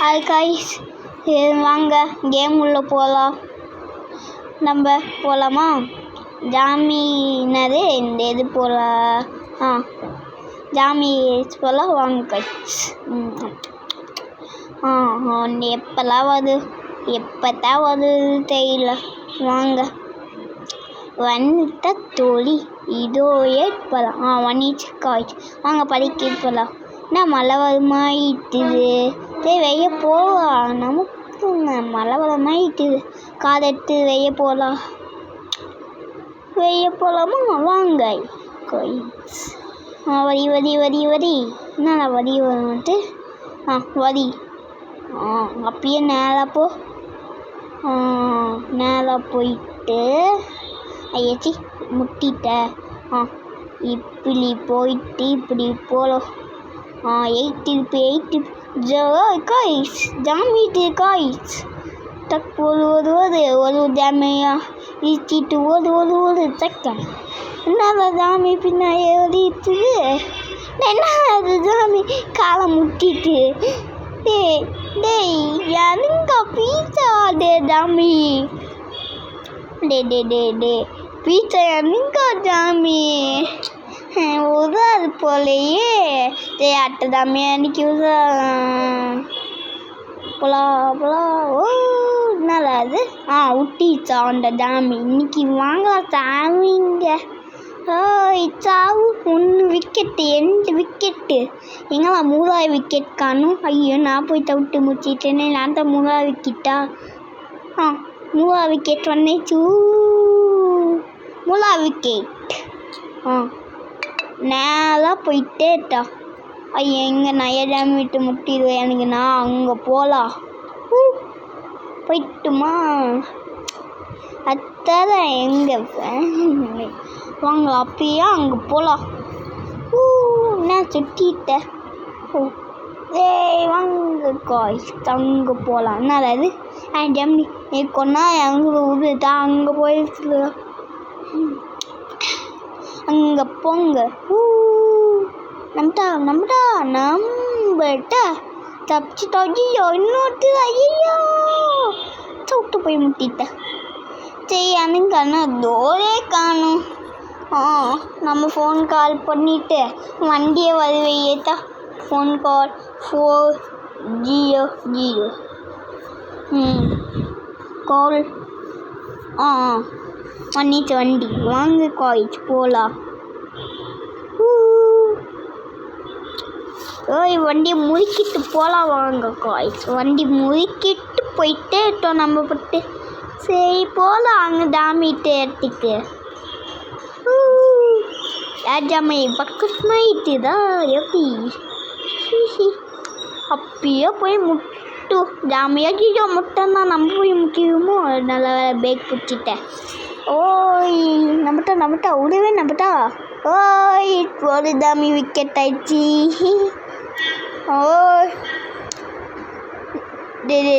Hi guys, வாங்க game உள்ளே போகலாம். நம்ம போகலாமா? ஜாமீனது இந்த இது போகலாம். ஜாமி போகலாம் வாங்க காய்ஸ். எப்போ தான் வருது தெரியல. வாங்க வந்துட்ட தோழி இதோ போகலாம். வந்துச்சு காய்ஸ், வாங்க படிக்க போகலாம். என்ன மழை வரமாயிட்டுது. சரி வெய்ய போகலாம். நமக்கு மழை வரமாயிட்டுது. காதை எடுத்து வெய்ய போகலாமா? வாங்க காய்ஸ். வரி என்ன வரி வந்துட்டு வரி அப்படியே நேராக போயிட்டு ஐயாச்சி முட்டிட்டேன். இப்படி போயிட்டு இப்படி போகலாம். 8 காய்ஸ் ஜாமிட்டு காய்ஸ். டக் ஒரு ஜாமியா இடிச்சிட்டு ஒரு செகண்ட். என்ன ஜாமி பின்னாடி ஓடிட்டுது. என்ன அது ஜாமி காலை முட்டிட்டு. டேய் எனுங்க பீச்சா ஜாமி. டே பீச்சா எனுங்க ஜாமி உதாது போலையே. அட்டை ஜாமி அன்னைக்கு ஓ என்னடா அது விட்டிச்சா அந்த ஜாமி. இன்னைக்கு வாங்கலாம் சாமிங்க. சாவு 1 விக்கெட்டு 2 விக்கெட்டு. எங்களா 3வது விக்கெட் காணும். ஐயோ நான் போய் தவிட்டு முடிச்சிட்டேனே. நான் தான் 3வது விக்கெட்டா. 3வது விக்கெட் வந்துச்சு. 3வது விக்கெட் நேராக போயிட்டேட்டா. ஐயோ எங்கே நான் ஜாமி விட்டு முட்டிடுவேன் எனக்கு. நான் அங்கே போகலாம். போயிட்டுமா அத்தான் எங்கே வாங்க அப்படியே அங்கே போகலாம். நான் சுட்டிட்டேன். வாங்க காய்ஸ் அங்கே போகலாம். என்னடா அது ஜாமி கொண்டா எங்கே உதுதா. அங்கே போயிட்டு அங்கே போங்க. நம்மட்ட தப்பிச்சிட்டோம். ஐயோ இன்னொருத்து. ஐயோ சவுட்டு போய் முட்டிட்டேன். சரி எனக்கு அண்ணா தோரே காணும். நம்ம ஃபோன் கால் பண்ணிவிட்டு வண்டியை வருவையேட்டா. ஃபோன் கால் 400 கால் பண்ணிட்டு வண்டி வாங்க காய்ச்சி போகலாம். வண்டியை முறுக்கிட்டு போகலாம் வாங்க காய்ஸ். வண்டி முறுக்கிட்டு போயிட்டே இருக்கோம் நம்ம பட்டு. சரி போகலாம் அங்கே ஜாமிட்டு இடத்துக்கு. ஜாமி பக்கமாயிட்டுதா எப்படி அப்படியே போய் முட்டும். ஜாமியாக முட்டம் நம்ம போய் முக்கியமோ. நல்லா பேக் பிடிச்சிட்டேன். நம்மட்டா விடவே நம்மட்டா. ஒரு ஜாமி விக்கெட் ஆயிடுச்சு.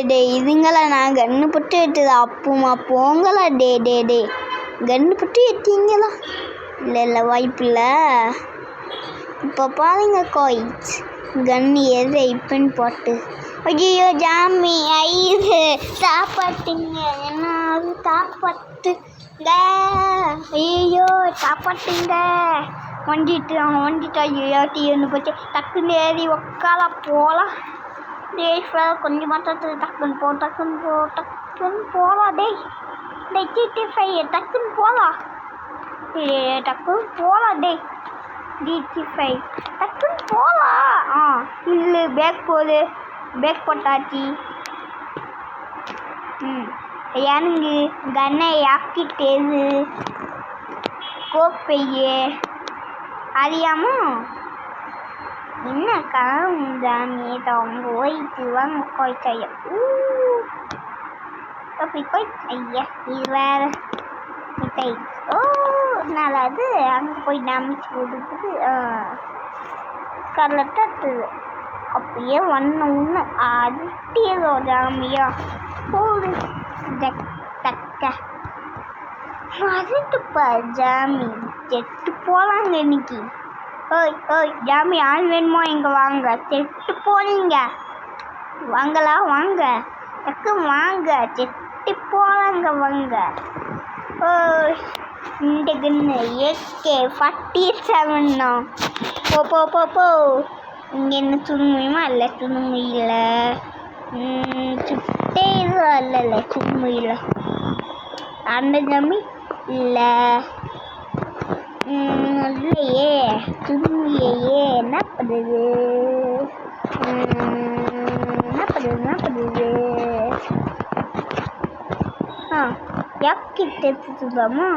டே இதுங்களா நான் கன்று போட்டு எட்டுதா. அப்புமா போங்களா. டே கன்று போட்டு எட்டீங்களா? இல்லை வாய்ப்பில்லை. இப்போ பாருங்க காய்ஸ் கன்று எது இப்பன்னு போட்டு. ஐயோ ஜாமி ஐது சாப்பாட்டுங்க. என்ன அது சாப்பாட்டுங்க. ஐயோ சாப்பாட்டுங்க. வண்டிட்டு ஐயோ டீன்னு போச்சு. டக்குன்னு ஏறி உக்கால போகலாம். கொஞ்சம் மாற்றத்தில் டக்குன்னு போகலாம். டேய் GT5 டக்குன்னு போகலாம். GT5 டக்குன்னு போகலாம். இல்லை பேக் போட்டாச்சு. எனக்கு கண்ணை ஆக்கிட்டேது கோப்பையே அறியாம. என்ன காமி அவங்க ஓய்ட்டு வாங்க கோய்ச்சாய. அப்படி ஐயா இது வேற மிட்டாய். நல்லா அது அங்கே போய் டேமேஜ் கொடுக்குது. கரெக்டாக அப்படியே ஒன்று அடியதோ ஜாமியா போடு தக்க அதுட்டுப்பா ஜாமி செட்டு போகலாங்க இன்னைக்கு. ஜாமி ஆள் வேணுமோ இங்கே வாங்க. செட்டு போனீங்க வாங்கலாம் வாங்க, டக்கு வாங்க, செட்டி போலாங்க வாங்க. ஓ இந்த கன்று AK-47 தான். போ போ போ போ. இங்கே என்ன சுட முடியுமா? இல்லை சுட முடியல. சுட்டே இல்லைல்ல சுட முடியல. அந்த ஜாமி இல்லை இல்லையே சுட முடியலையே. என்ன பண்ணுறது? என்ன பண்ணுறது? யாக்கிட்ட சுடுதாமா?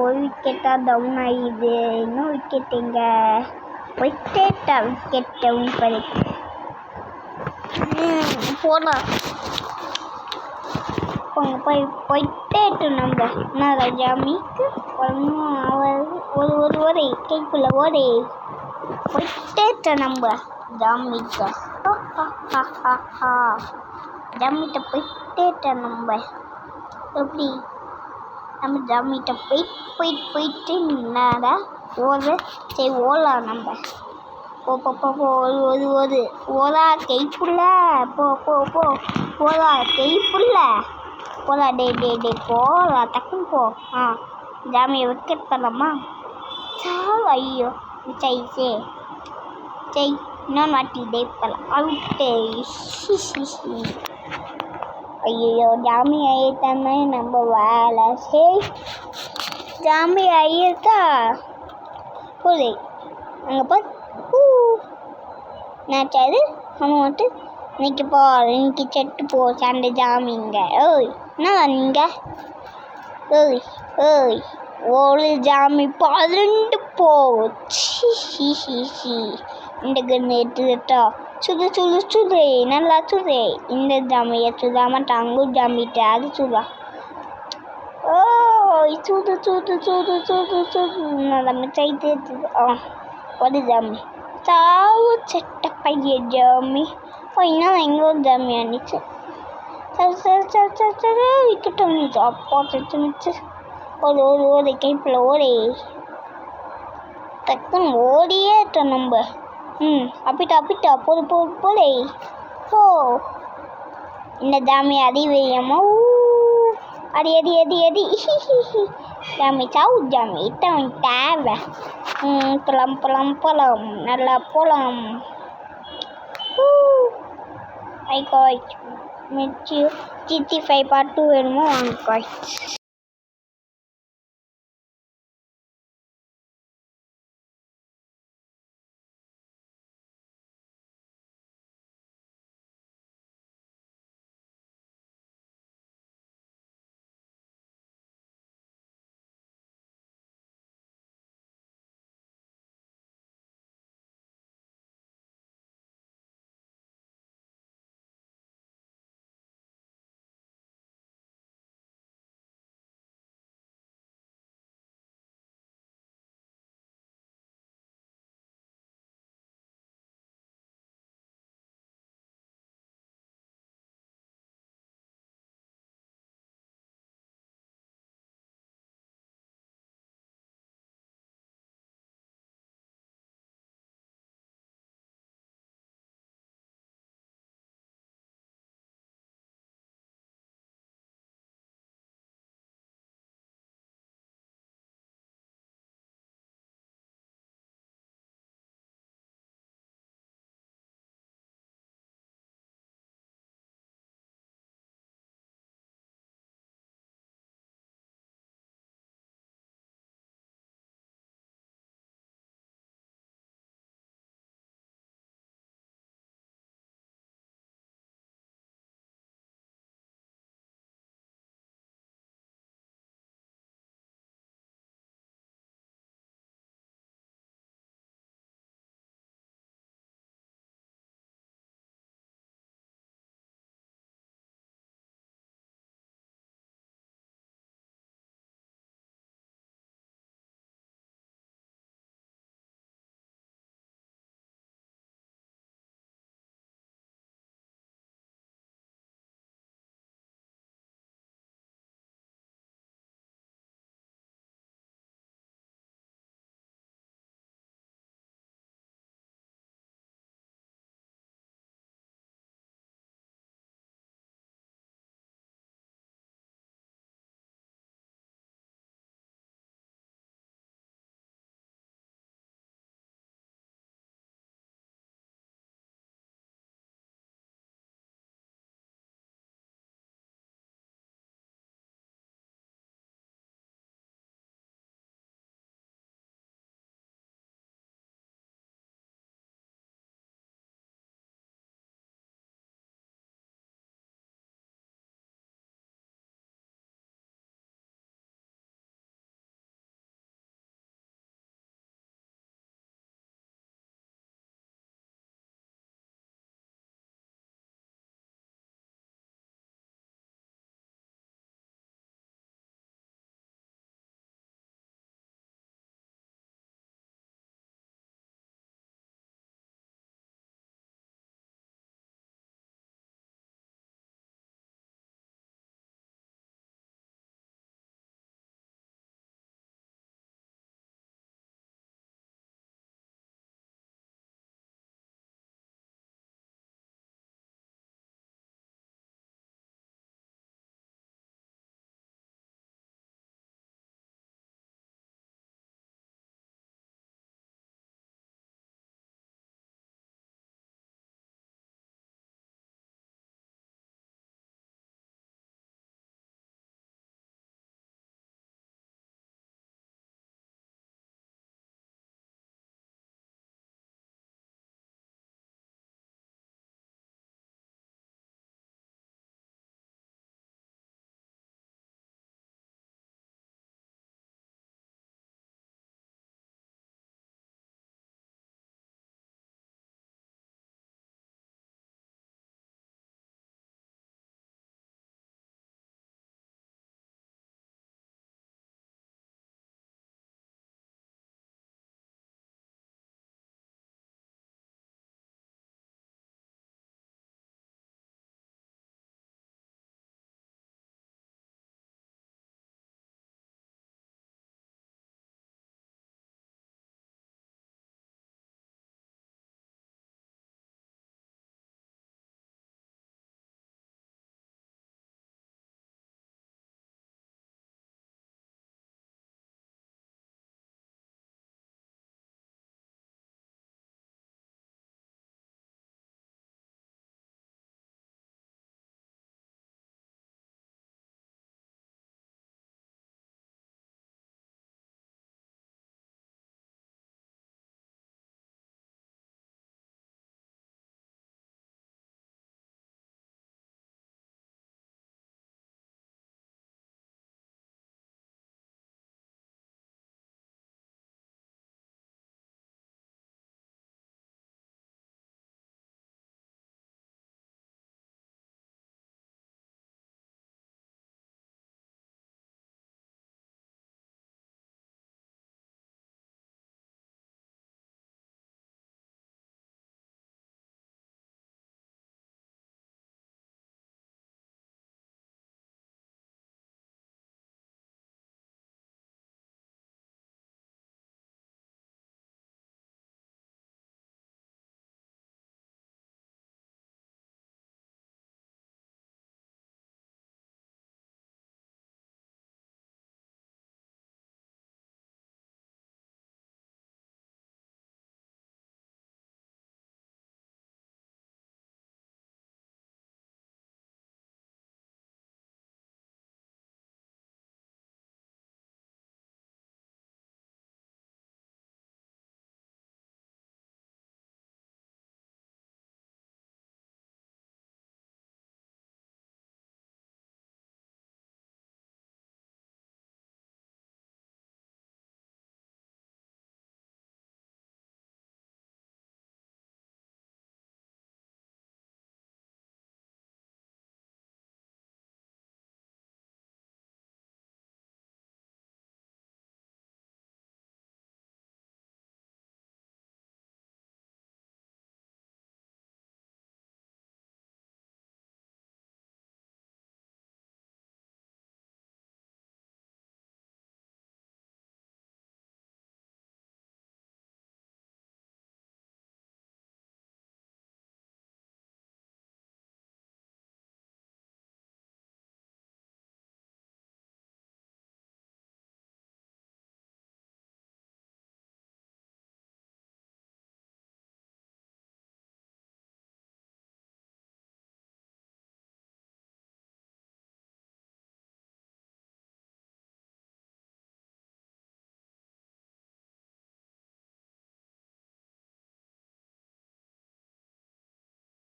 ஒரு விக்கெட்டாக டவுன் ஆகிடுது. இன்னும் விக்கெட் எங்க? விக்கெட்டா விக்கெட் டவுன் பண்ணி போகலாம். போயிட்டே நம்ம என்ன ஜாமிக்கு ஒரு கைக்குள்ள ஓடே போயிட்டே நம்ம ஜாமிக்கு ஜாமிட்ட போயிட்டே நம்ம எப்படி நம்ம ஜாமிட்ட போயிட்டு நின்னாடா ஓடு. சரி ஓடலாம் நம்ம. ஒரு ஓலா கைப்புள்ள போ போ போ ஓலா கைப்புள்ள போலா. டே போலா டக்குன்னு போ. ஜாமியை விக்கெட் பண்ணலாமா? ஐயோ சரி இன்னொன்று வாட்டி டே பண்ணலாம். அவுட்டு. ஐயோ ஜாமி ஆகிட்டானே நம்ம வேலை. சரி ஜாமி ஆகிட்டா போதே அங்கே போ. என்னாச்சாது அவன் வந்துட்டு இன்னைக்கு செட்டு போ சண்டை ஜாமிங்க. ஓய் என்னடா நீங்கள்? ஓய் ஒரு ஜாமி 12 போச்சு. இந்த கன்று எடுத்துட்டா சுடு நல்லா சுடு. இந்த ஜாமியை சுடாம தாங்கு ஜாமிட்ட அது சுடா. சுடு நம்ம சைட்டு ஒரு ஜாமி சாவு செட்ட பையன் ஜாமி. இன்னும் எங்கே ஒரு ஜாமி ஆனிச்சு. விக்கெட் வந்துச்சு. அப்பா மிச்சு ஒரு கைப்பில் ஓடே டக்குன்னு ஓடியே நம்ம. அப்பிட்டா போடே போ. இந்த ஜாமி அடி வையம்மா. அடி ஜாமி சாவு ஜாமி இட்டம் தேவை. போலாம் நல்லா போலாம். ஐ காய்ச் மிச்சு GT5 Part 2 வேணுமோ வாங்க காய்ச்.